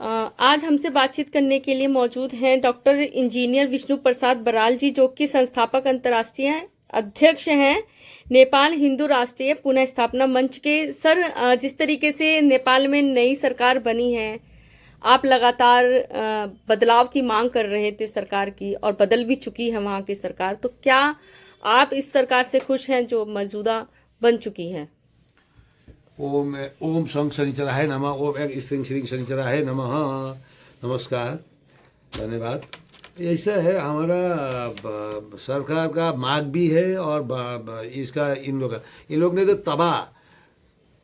आज हमसे बातचीत करने के लिए मौजूद हैं डॉक्टर इंजीनियर विष्णु प्रसाद बराल जी, जो कि संस्थापक अंतर्राष्ट्रीय अध्यक्ष हैं नेपाल हिंदू राष्ट्रीय पुनः स्थापना मंच के। सर, जिस तरीके से नेपाल में नई सरकार बनी है, आप लगातार बदलाव की मांग कर रहे थे सरकार की, और बदल भी चुकी है वहाँ की सरकार, तो क्या आप इस सरकार से खुश हैं जो मौजूदा बन चुकी है? ओम ओम शं शनिचराय नमः। ओम एक स्त्रिंग श्री शनिचराय नमः। नमस्कार, धन्यवाद। ऐसा है, हमारा सरकार का मांग भी है और इसका इन लोग ने तो तबाह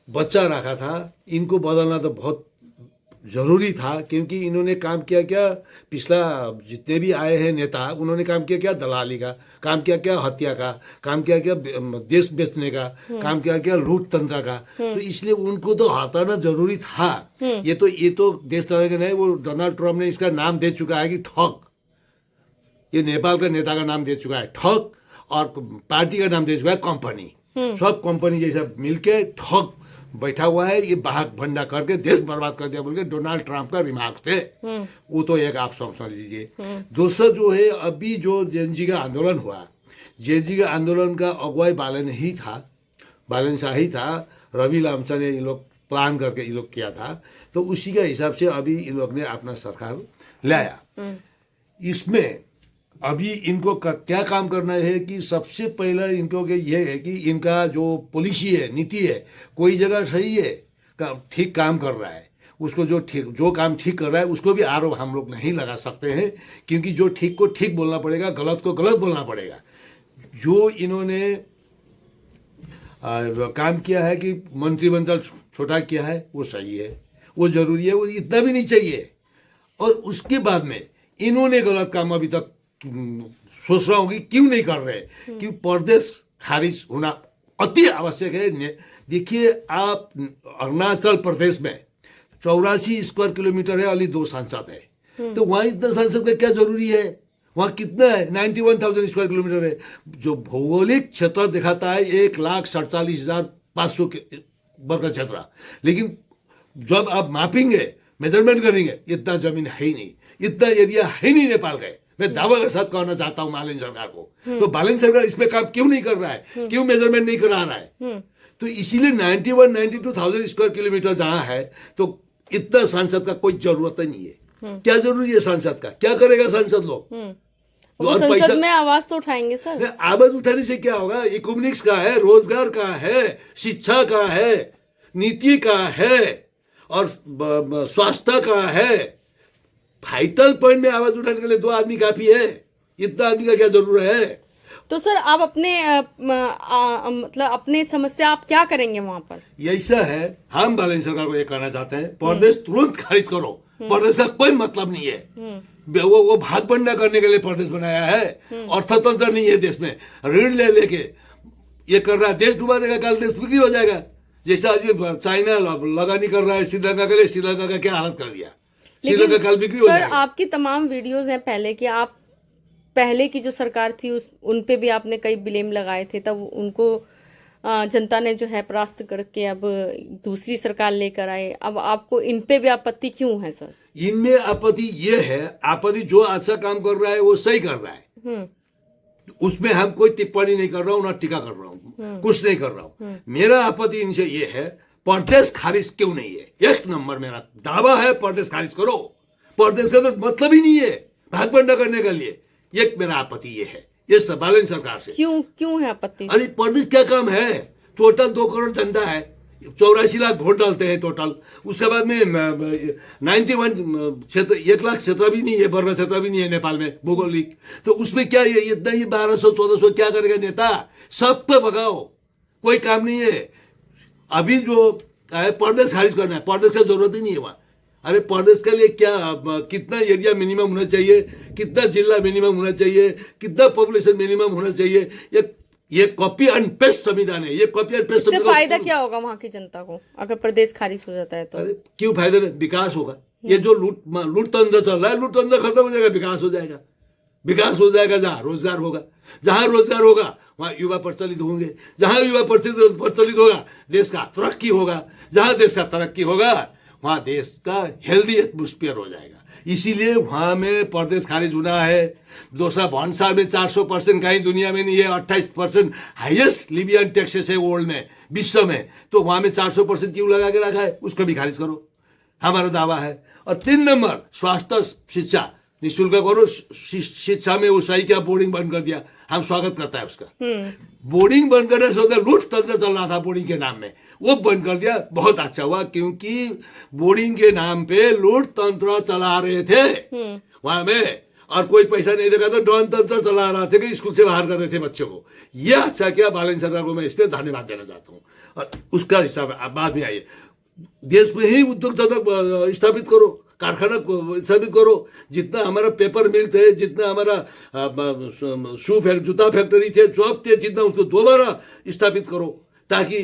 बच्चा रखा था, इनको बदलना तो बहुत ज़रूरी था, क्योंकि इन्होंने काम किया क्या, पिछला जितने भी आए हैं नेता, उन्होंने काम किया क्या, दलाली का काम किया क्या, हत्या का काम किया क्या, देश बेचने का काम किया क्या, लूट तंत्र का। तो इसलिए उनको तो हटाना जरूरी था। ये तो देश चलेगा नहीं। वो डोनाल्ड ट्रम्प ने इसका नाम दे चुका है कि ठग। ये नेपाल का नेता का नाम दे चुका है ठग, और पार्टी का नाम दे चुका है कंपनी। सब कंपनी जैसा मिलके ठग बैठा हुआ है। ये बाहक भंडा करके देश बर्बाद कर दिया बोल के डोनाल्ड ट्रम्प का रिमार्क थे। वो तो एक आप समझ लीजिए। दूसरा जो है, अभी जो जेएनजी का आंदोलन हुआ, जेएनजी का आंदोलन का अगुवाई बालन ही था, बालन शाह ही था। रवि लामसा ने ये लोग प्लान करके ये लोग किया था। तो उसी का हिसाब से अभी इन लोग ने अपना सरकार लाया। इसमें अभी इनको क्या काम करना है कि सबसे पहला इनको ये है कि इनका जो पॉलिसी है, नीति है, कोई जगह सही है, ठीक काम कर रहा है, उसको जो काम ठीक कर रहा है उसको भी आरोप हम लोग नहीं लगा सकते हैं, क्योंकि जो ठीक को ठीक बोलना पड़ेगा, गलत को गलत बोलना पड़ेगा। जो इन्होंने काम किया है कि मंत्रिमंडल छोटा किया है, वो सही है, वो जरूरी है, वो इतना भी नहीं चाहिए। और उसके बाद में इन्होंने गलत काम अभी तक सोच रहा हूँ कि क्यों नहीं कर रहे, कि प्रदेश खारिज होना अति आवश्यक है। देखिए, आप अरुणाचल प्रदेश में 84 स्क्वायर किलोमीटर है, अली 2 सांसद है, तो वहाँ इतना सांसद का क्या जरूरी है? वहाँ कितना है? 91,000 स्क्वायर किलोमीटर है। जो भौगोलिक क्षेत्र दिखाता है 1,47,500 वर्ग क्षेत्र, लेकिन जब आप मापेंगे, मेजरमेंट करेंगे, इतना जमीन है ही नहीं, इतना एरिया है नहीं नेपाल का। मैं दावा के साथ कहना चाहता हूँ बालन सरकार को, तो बालन सरकार इसमें काम क्यों नहीं कर रहा है, क्यों मेजरमेंट नहीं करा रहा है? तो इसीलिए 91-92,000 स्क्वायर किलोमीटर जहाँ है, तो इतना सांसद का कोई जरूरत नहीं है। क्या जरूरी है सांसद का? क्या करेगा सांसद लोग? और संसद में आवाज तो उठाएंगे सर। आवाज उठाने से क्या होगा? इकोनॉमिक्स का है, रोजगार का है, शिक्षा का है, नीति का है, और स्वास्थ्य का है। वाइटल पॉइंट में आवाज उठाने के लिए 2 आदमी काफी है, इतना आदमी का क्या जरूरत है? तो सर, आप अपने मतलब अपने समस्या आप क्या करेंगे वहां पर? ऐसा है, हम बालन सरकार को ये कहना चाहते हैं, प्रदेश तुरंत खारिज करो। प्रदेश का कोई मतलब नहीं है। वो भाग बंडा करने के लिए प्रदेश बनाया है। अर्थतंत्र नहीं है देश में, ऋण ले लेके ये कर रहा है, देश डुबा देगा, कल देश बिक्री हो जाएगा। जैसा आज चाइना लगानी कर रहा है श्रीलंका के लिए, श्रीलंका का क्या हालत कर दिया, श्रीलंका कल बिक्री हो सर, जाएगा। आपकी तमाम वीडियोस हैं पहले की, आप पहले की जो सरकार थी उन पे भी आपने कई ब्लेम लगाए थे, तब उनको जनता ने जो है परास्त करके अब दूसरी सरकार लेकर आए। अब आपको इन पे भी आपत्ति क्यों है सर? इनमें आपत्ति ये है, आपत्ति जो अच्छा काम कर रहा है वो सही कर रहा है, उसमें हम कोई टिप्पणी नहीं कर रहा हूँ, ना टीका कर रहा हूँ, कुछ नहीं कर रहा हूँ। मेरा आपत्ति इनसे ये है, प्रदेश खारिज क्यों नहीं है? 1 नंबर मेरा दावा है, प्रदेश खारिज करो। प्रदेश का तो मतलब ही नहीं है भाग बंडा करने के लिए। एक मेरा आपत्ति ये है, ये बालन सरकार से। क्यों है आपत्ति? अरे प्रदेश क्या काम है? टोटल 2 करोड़ जनता है, 84 लाख वोट डालते हैं टोटल। उसके बाद में 91 क्षेत्र, 1 लाख क्षेत्र भी नहीं है, वर्ग क्षेत्र भी नहीं है नेपाल में भौगोलिक। तो उसमें क्या है, इतना ही 1200-1400 क्या करेगा नेता? सब पे भगाओ, कोई काम नहीं है। अभी जो प्रदेश खारिज करना है, प्रदेश का जरूरत ही नहीं है वहाँ। अरे प्रदेश के लिए क्या, कितना एरिया मिनिमम होना चाहिए, कितना जिला मिनिमम होना चाहिए, कितना पॉपुलेशन मिनिमम होना चाहिए, ये कॉपी एंड पेस्ट संविधान है। ये कॉपी एंड पेस्ट संविधान, फायदा क्या होगा वहाँ की जनता को अगर प्रदेश खारिज हो जाता है तो? अरे क्यों फायदा नहीं? विकास होगा। ये जो लूट तंत्र चल रहा है, लूट तंत्र खत्म हो जाएगा, विकास हो जाएगा। विकास हो जाएगा जहाँ रोजगार होगा, जहाँ रोजगार होगा वहाँ युवा प्रचलित होंगे, जहाँ युवा प्रचलित होगा देश का तरक्की होगा, जहाँ देश का तरक्की होगा वहाँ देश का हेल्दी एटमोस्फियर हो जाएगा। इसीलिए वहाँ में परदेश खारिज होना है। 252 साल में 400% कहीं दुनिया में नहीं है। 28% हाईएस्ट लिबियन टैक्सेस है वर्ल्ड में, विश्व में। तो वहाँ में 400% क्यों लगा के रखा है, उसको भी खारिज करो, हमारा दावा है। और 3 नंबर, स्वास्थ्य शिक्षा निःशुल्क करो। शिक्षा में वो सही क्या बोर्डिंग बंद कर दिया, हम स्वागत करता है उसका। बोर्डिंग बंद करने से होता लूट तंत्र चल रहा था बोर्डिंग के नाम में, वो बंद कर दिया, बहुत अच्छा हुआ। क्योंकि बोर्डिंग के नाम पे लूट तंत्र चला रहे थे वहां में, और कोई पैसा नहीं देगा तो डॉन तंत्र चला रहे थे कि स्कूल से बाहर कर रहे थे बच्चों को। यह अच्छा किया बालन सरकार को, मैं इसलिए धन्यवाद देना चाहता हूँ। और उसका हिसाब बाद में आइए, देश में ही उद्योग धंधा स्थापित करो, कारखाना स्थापित करो। जितना हमारा पेपर मिल थे, जितना हमारा जूता फैक्ट्री थे, जॉब थे, जितना उसको दोबारा स्थापित करो, ताकि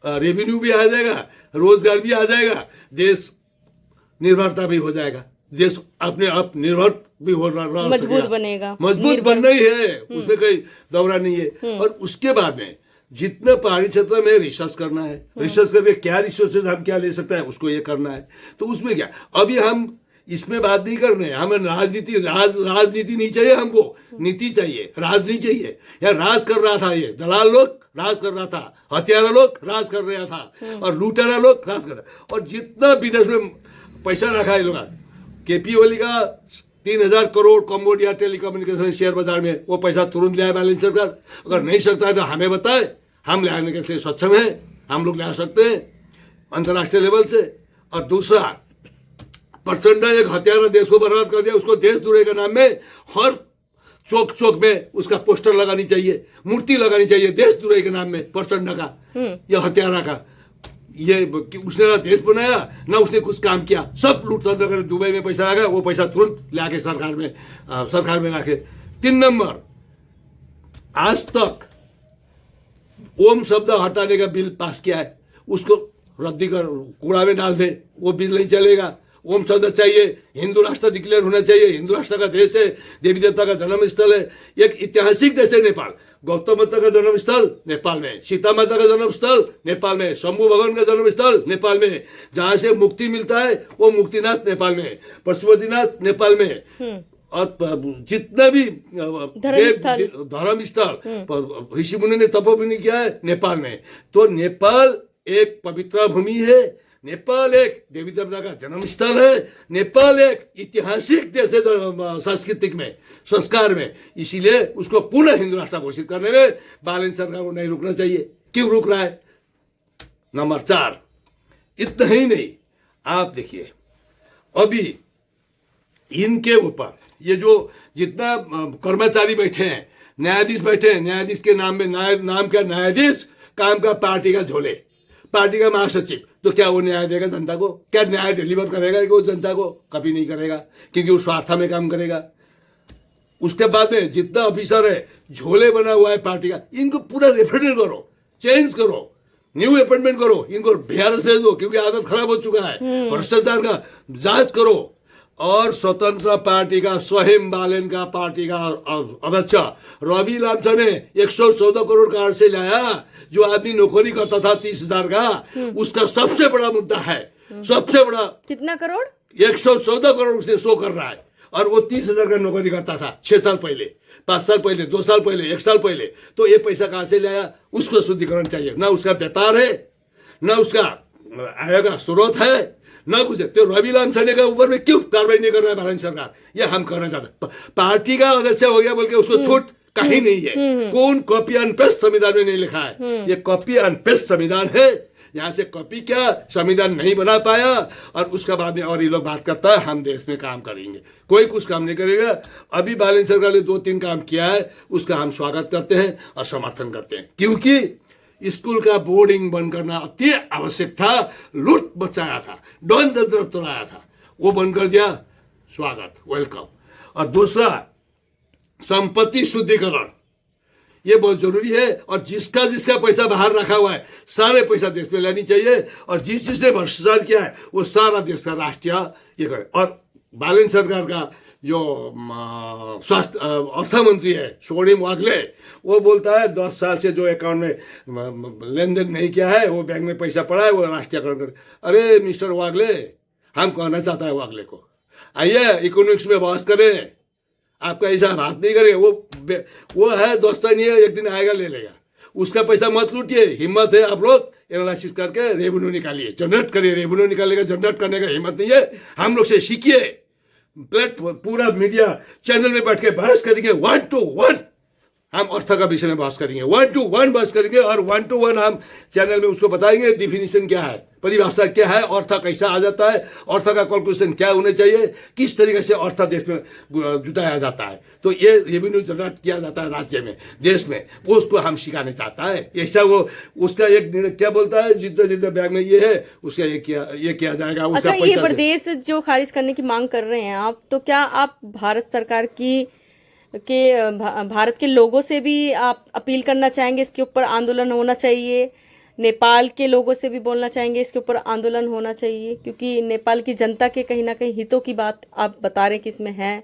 रेवेन्यू भी आ जाएगा, रोजगार भी आ जाएगा, देश निर्भरता भी हो जाएगा, देश अपने आप निर्भर भी हो रहा, मजबूत बनेगा, मजबूत बन रही है, उसमें कोई दौरा नहीं है। और उसके बाद में जितना पहाड़ी क्षेत्र में रिसर्च करना है, रिसर्च करके क्या रिसोर्सेज हम क्या ले सकते हैं, उसको ये करना है। तो उसमें क्या, अभी हम इसमें बात नहीं कर रहे हैं, हमें राजनीति नहीं चाहिए, हमको नीति चाहिए, राज नहीं चाहिए। या राज कर रहा था, ये दलाल लोग राज कर रहा था, हथियारा लोग राज कर रहा था, और लूटेरा लोग राज कर रहा। और जितना विदेश में पैसा रखा है लोग, केपी ओली का 3000 करोड़ कंबोडिया टेलीकम्युनिकेशन शेयर बाजार में, वो पैसा तुरंत ले आए बैलेंस सरकार। अगर नहीं सकता है तो हमें बताए, हम ले आने के लिए सक्षम है, हम लोग ले आ सकते हैं अंतर्राष्ट्रीय लेवल से। और दूसरा, प्रचंड एक हथियारा देश को बर्बाद कर दिया, उसको देशद्रोही के नाम में हर चौक चौक में उसका पोस्टर लगानी चाहिए, मूर्ति लगानी चाहिए देशद्रोही के नाम में, प्रचंड का या हथियारा का। ये उसने ना देश बनाया ना उसने कुछ काम किया, सब लूट तंत्र कर दुबई में पैसा लगा, वो पैसा तुरंत लाके सरकार में लाके। 3 नंबर, आज तक ओम शब्द हटाने का बिल पास किया है, उसको रद्दी कर कूड़ा में डाल दे, वो बिल नहीं चलेगा। ओम शब्द चाहिए, हिंदू राष्ट्र डिक्लेयर होना चाहिए, हिंदू राष्ट्र का देश है, देवी देवता का जन्म स्थल है, एक ऐतिहासिक देश है नेपाल। गौतम बुद्ध का जन्म स्थल नेपाल में, सीता माता का जन्म स्थल नेपाल में, शंभु भगवान का जन्म स्थल नेपाल में, जहां से मुक्ति मिलता है वो मुक्तिनाथ नेपाल में, पशुपतिनाथ नेपाल में, और जितना भी धर्म स्थल ऋषि मुनि ने तपोभूमि किया है नेपाल में। तो नेपाल एक पवित्र भूमि है, नेपाल एक देवी देवता का जन्म स्थल है, नेपाल एक ऐतिहासिक देश है सांस्कृतिक में, संस्कार में। इसीलिए उसको पुनः हिंदू राष्ट्र घोषित करने में बालन सरकार को नहीं रुकना चाहिए। क्यों रुक रहा है? नंबर 4, इतना ही नहीं, आप देखिए अभी इनके ऊपर ये जो जितना कर्मचारी बैठे हैं, न्यायाधीश बैठे हैं, न्यायाधीश के नाम में नाम क्या न्यायाधीश, काम का पार्टी का झोले, पार्टी का महासचिव। तो क्या वो न्याय देगा जनता को? क्या न्याय डिलीवर करेगा कि वो जनता को? कभी नहीं करेगा, क्योंकि वो स्वार्थ में काम करेगा। उसके बाद में जितना ऑफिसर है झोले बना हुआ है पार्टी का, इनको पूरा रिफंड करो, चेंज करो, न्यू अपॉइंटमेंट करो, इनको बिहार भेज दो, क्योंकि आदत खराब हो चुका है। भ्रष्टाचार का जांच करो। और स्वतंत्र पार्टी का स्वयं बालन का पार्टी का अध्यक्ष रवि लामछा ने 114 करोड़ का से लाया, जो आदमी नौकरी करता था 30,000 का, उसका सबसे बड़ा मुद्दा है, सबसे बड़ा। कितना करोड़? 114 करोड़ उसने शो कर रहा है। और वो 30,000 का नौकरी करता था 6 साल पहले, 5 साल पहले, 2 साल पहले, 1 साल पहले। तो ये पैसा कहां से लाया? उसको शुद्धिकरण चाहिए। ना उसका व्यापार है, ना उसका आय का स्रोत है, ना कुछ। तो रवि लामछाने के ऊपर में क्यों कार्रवाई नहीं कर रहा है भारत सरकार? ये हम करना चाहते हैं। पार्टी का अध्यक्ष हो गया बोल के उसको छूट कहीं नहीं है। कौन कॉपी एंड पेस्ट संविधान में नहीं लिखा है? ये कॉपी एंड पेस्ट संविधान है। यहाँ से कॉपी क्या संविधान नहीं बना पाया, और उसका बाद में और ये लोग बात करता है हम देश में काम करेंगे। कोई कुछ काम नहीं करेगा। अभी बालन सरकार ने 2-3 काम किया है, उसका हम स्वागत करते हैं और समर्थन करते हैं, क्योंकि स्कूल का बोर्डिंग बंद करना अति आवश्यक था। लूट बचाया था, डॉन तंत्र चलाया था, वो बंद कर दिया, स्वागत, वेलकम। और दूसरा, संपत्ति शुद्धिकरण, ये बहुत जरूरी है। और जिसका पैसा बाहर रखा हुआ है, सारे पैसा देश में लानी चाहिए। और जिसने भ्रष्टाचार किया है वो सारा देश का राष्ट्रीय ये करे। और बालन सरकार का जो स्वास्थ्य अर्थ मंत्री है स्वर्णिम वाग्ले, वो बोलता है 10 साल से जो अकाउंट में लेन देन नहीं किया है, वो बैंक में पैसा पड़ा है, वो राष्ट्रीयकरण करे। अरे मिस्टर वाग्ले, हम कहना चाहता है वो अगले को, आइए इकोनॉमिक्स में बहस करें, आपका ऐसा बात नहीं करे, वो है दोस्ता नहीं है, एक दिन आएगा ले लेगा, उसका पैसा मत लूटिए। हिम्मत है आप लोग एनालिसिस करके रेवेन्यू निकालिए, जनरेट करिए, रेवेन्यू निकालने का जनरेट करने का हिम्मत नहीं है, हम लोग से सीखिए। पूरा मीडिया चैनल में बैठ के बहस करेंगे 1 to 1, हम अर्थ का विषय में बहस करेंगे, 1 to 1 बहस करेंगे, और 1 to 1 हम चैनल में उसको बताएंगे डिफिनीशन क्या है, परिभाषा क्या है, अर्थ कैसा आ जाता है, अर्थ का कैलकुलेशन क्या होने चाहिए, किस तरीके से अर्थ देश में जुटाया जाता है, तो ये रेवेन्यू जनरेट किया जाता है राज्य में, देश में, वो उसको हम सिखाने चाहता है। ऐसा वो उसका एक क्या बोलता है, जितने जितने बैग में ये है उसका ये किया जाएगा। अच्छा, ये प्रदेश जो खारिज करने की मांग कर रहे हैं आप, तो क्या आप भारत सरकार भारत के लोगों से भी आप अपील करना चाहेंगे इसके ऊपर आंदोलन होना चाहिए? नेपाल के लोगों से भी बोलना चाहेंगे इसके ऊपर आंदोलन होना चाहिए? क्योंकि नेपाल की जनता के कहीं ना कहीं हितों की बात आप बता रहे कि इसमें है,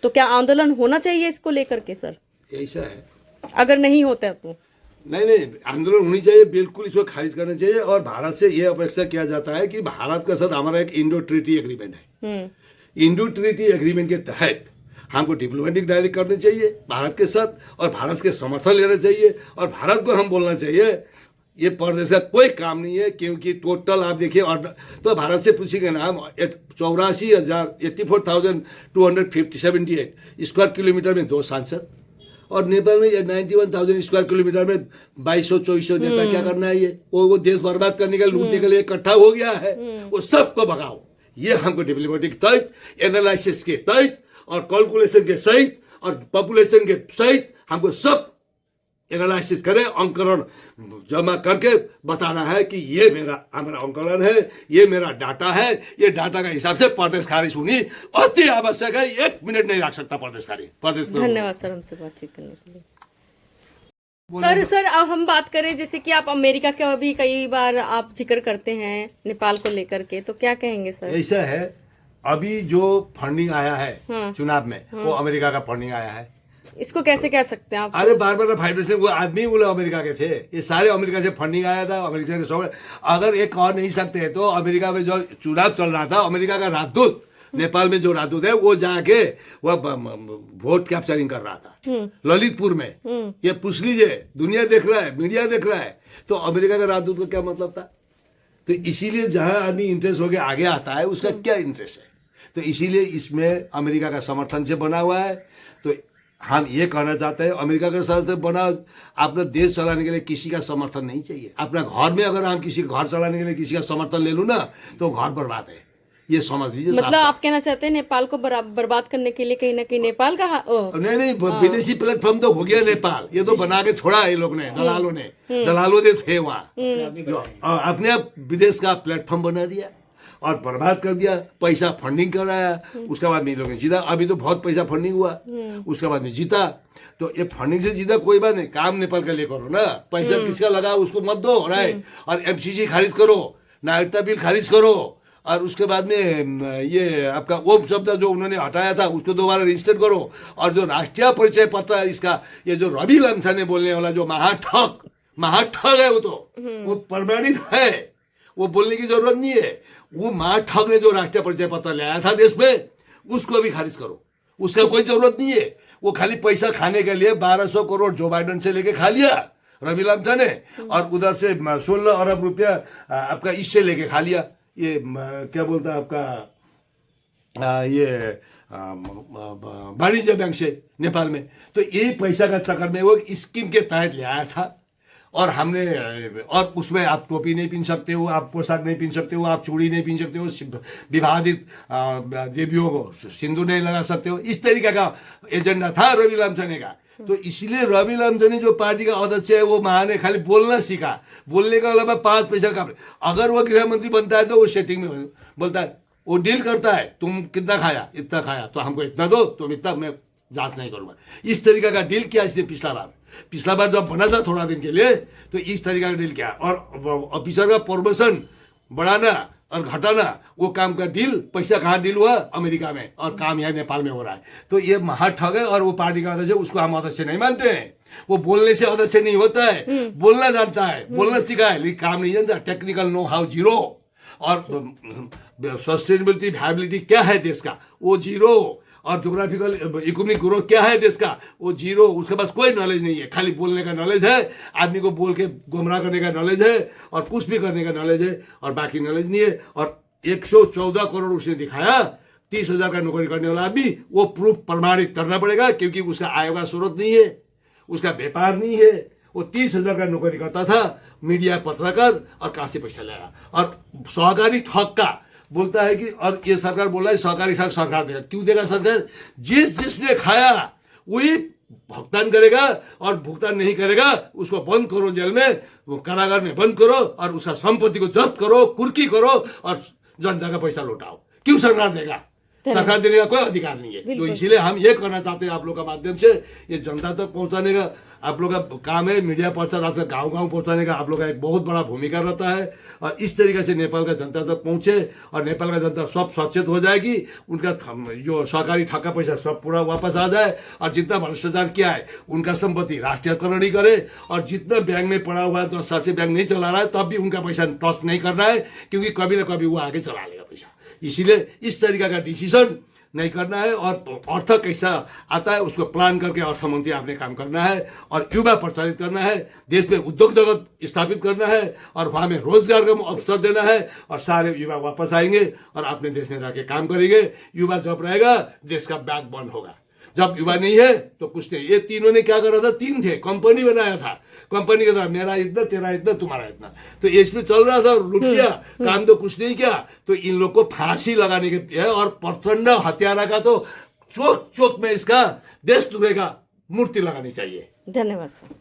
तो क्या आंदोलन होना चाहिए इसको लेकर के सर? ऐसा है, अगर नहीं होता है तो नहीं, आंदोलन होनी चाहिए, बिल्कुल इसको खारिज करना चाहिए। और भारत से ये अपेक्षा किया जाता है कि भारत के साथ हमारा एक इंडो ट्रीटी एग्रीमेंट है, इंडो ट्रीटी एग्रीमेंट के तहत हमको डिप्लोमेटिक डायरेक्ट करनी चाहिए भारत के साथ, और भारत के समर्थन लेना चाहिए, और भारत को हम बोलना चाहिए ये प्रदेश का कोई काम नहीं है, क्योंकि टोटल आप देखिए, और तो भारत से पूछेंगे ना हम 84,278 स्क्वायर किलोमीटर में 2 सांसद, और नेपाल में 91,000 स्क्वायर किलोमीटर में 2200-2400 नेता, क्या करना है ये? वो देश बर्बाद करने के लिए, लूटने के लिए इकट्ठा हो गया है, वो सबको भगाओ। ये हमको डिप्लोमेटिक तहत, एनालिसिस के तहत, और कैलकुलेशन के सहित, और पॉपुलेशन के सहित हमको सब एनालिसिस करें, अंकलन जमा करके बताना है कि ये हमारा अंकलन है, ये मेरा डाटा है, ये डाटा का हिसाब से प्रदेश खारिज होनी अति आवश्यक है। 1 मिनट नहीं रख सकता प्रदेश खारिज। धन्यवाद सर हमसे बातचीत करने के लिए। सर अब हम बात करें, जैसे कि आप अमेरिका का भी कई बार आप जिक्र करते हैं नेपाल को लेकर के, तो क्या कहेंगे सर? ऐसा है, अभी जो फंडिंग आया है चुनाव में, वो अमेरिका का फंडिंग आया है। इसको कैसे कह सकते हैं आप? अरे बार फाइब्रेशन, वो आदमी बोले अमेरिका के थे, ये सारे अमेरिका से फंडिंग आया था, अमेरिका के सब। अगर ये कह नहीं सकते तो अमेरिका में जो चुनाव चल रहा था, अमेरिका का राजदूत नेपाल में जो राजदूत है वो जाके वह वोट कैप्चरिंग कर रहा था ललितपुर में। ये पूछ लीजिए, दुनिया देख रहा है, मीडिया देख रहा है, तो अमेरिका का राजदूत का क्या मतलब था? तो इसीलिए जहां आदमी इंटरेस्ट होके आगे आता है, उसका क्या इंटरेस्ट है? तो इसीलिए इसमें अमेरिका का समर्थन से बना हुआ है। तो हम ये कहना चाहते हैं, अमेरिका का समर्थन बना, अपना देश चलाने के लिए किसी का समर्थन नहीं चाहिए। अपना घर में अगर हम किसी घर चलाने के लिए किसी का समर्थन ले लूँ ना, तो घर बर्बाद है, ये समझ लीजिए। मतलब आप कहना चाहते हैं नेपाल को बर्बाद करने के लिए कहीं ना कहीं नेपाल का नहीं, विदेशी प्लेटफॉर्म तो हो गया नेपाल, ये तो बना के छोड़ा ये लोग ने, दलालों ने थे वहाँ, अपने आप विदेश का प्लेटफॉर्म बना दिया और बर्बाद कर दिया, पैसा फंडिंग कराया। उसके बाद में ये लोग ने जीता, अभी तो बहुत पैसा फंडिंग हुआ, उसके बाद में जीता। तो ये फंडिंग से जीता कोई बात नहीं, काम नेपाल का लिए करो ना, पैसा किसका लगा उसको मत दो, राइट। और एमसीसी खारिज करो, नागरिकता बिल खारिज करो, और उसके बाद में ये आपका ओम शब्द जो उन्होंने हटाया था उसको दोबारा रजिस्टर करो। और जो राष्ट्रीय परिचय पत्र है इसका, ये जो रवि लामछाने बोलने वाला जो महाठग है, वो प्रमाणित है, वो बोलने की जरूरत नहीं है। वो महाठग ने जो राष्ट्रीय परिचय पत्र लाया था देश में, उसको भी खारिज करो, उसका कोई जरूरत नहीं है। वो खाली पैसा खाने के लिए 1200 करोड़ जो बाइडेन से लेके खा लिया रवि लामछाने, और उधर से 16 अरब रुपया आपका इससे लेके खा लिया, ये क्या बोलता है आपका ये वाणिज्य बैंक से नेपाल में। तो ये पैसा का चक्कर में वो स्कीम के तहत ले आया था। और हमने, और उसमें आप टोपी नहीं पहन सकते हो, आप पोशाक नहीं पहन सकते हो, आप चूड़ी नहीं पहन सकते हो, विवादित देवियों को सिंदूर नहीं लगा सकते हो, इस तरीके का एजेंडा था रवि लामछाने का। तो इसलिए रवि लामछाने जो पार्टी का अध्यक्ष है, वो महाने खाली बोलना सीखा, बोलने का अलावा 5 पैसा का। अगर वो गृह मंत्री बनता है तो वो सेटिंग में बोलता है, वो डील करता है, तुम कितना खाया, इतना खाया तो हमको इतना दो, तुम इतना, मैं जांच नहीं करूंगा। इस तरीके का डील किया इसने पिछला बार जब बना था थोड़ा दिन के लिए, तो इस तरीके का डील किया। और ऑफिसर का प्रमोशन बढ़ाना और घटाना, वो काम का डील, पैसा कहाँ डील हुआ? अमेरिका में, और काम यहाँ नेपाल में हो रहा है। तो ये महाठग है, और वो पार्टी का अध्यक्ष है, उसको हम अध्यक्ष नहीं मानते हैं। वो बोलने से अध्यक्ष नहीं होता है, बोलना जानता है, बोलना सीखा है, लेकिन काम नहीं जानता, टेक्निकल नो हाउ जीरो। और सस्टेनेबिलिटी वायबिलिटी क्या है देश का, वो जीरो। और जोग्राफिकल इकोनॉमिक ग्रोथ क्या है देश का, वो जीरो। उसके पास कोई नॉलेज नहीं है, खाली बोलने का नॉलेज है, आदमी को बोल के गुमराह करने का नॉलेज है और कुछ भी करने का नॉलेज है, और बाकी नॉलेज नहीं है। और 114 करोड़ उसने दिखाया, 30,000 का नौकरी करने वाला आदमी, वो प्रूफ प्रमाणित करना पड़ेगा, क्योंकि उसका आय का स्रोत नहीं है, उसका व्यापार नहीं है। वो 30,000 का नौकरी करता था, मीडिया पत्रकार, और कहाँ से पैसा लाया। और सहकारी ठग का बोलता है कि, और ये सरकार बोल रहा है सहकारी ठग सरकार देगा। क्यों देगा सरकार? जिसने खाया वही भुगतान करेगा, और भुगतान नहीं करेगा उसको बंद करो, जेल में, वो कारागार में बंद करो, और उसका संपत्ति को जब्त करो, कुर्की करो, और जनता का पैसा लौटाओ। क्यों सरकार देगा? सरकार देने का कोई अधिकार नहीं है। तो इसीलिए हम ये करना चाहते हैं आप लोग का माध्यम से, ये जनता तक पहुंचाने का आप लोग का काम है। मीडिया प्रचार गांव गांव पहुंचाने का आप लोग का एक बहुत बड़ा भूमिका रहता है, और इस तरीके से नेपाल का जनता तक पहुंचे, और नेपाल का जनता सब सचेत हो जाएगी, उनका जो सहकारी ठग का पैसा सब पूरा वापस आ जाए, और जितना भ्रष्टाचार किया है उनका संपत्ति राष्ट्रीयकरण ही करे, और जितना बैंक में पड़ा हुआ है, तो सच से बैंक नहीं चला रहा है, तब भी उनका पैसा टच नहीं करना है, क्योंकि कभी ना कभी वो आगे चला लेगा पैसा। इसीलिए इस तरीका का डिसीजन नहीं करना है, और अर्थ कैसा आता है उसको प्लान करके अर्थ मंत्री आपने काम करना है, और युवा प्रचारित करना है, देश में उद्योग जगत स्थापित करना है, और वहाँ में रोजगार का अवसर देना है, और सारे युवा वापस आएंगे और अपने देश में रह काम करेंगे। युवा जब रहेगा देश का बैकबोन होगा, जब युवा नहीं है तो कुछ नहीं। ये तीनों ने क्या करा था? तीन थे, कंपनी बनाया था, कंपनी के द्वारा मेरा इतना, तेरा इतना, तुम्हारा इतना, तो इसमें चल रहा था, लूट लिया, काम तो कुछ नहीं किया। तो इन लोग को फांसी लगाने के है, और प्रचंड हत्यारा का तो चौक चौक में इसका देश टुकड़े का मूर्ति लगानी चाहिए। धन्यवाद सर।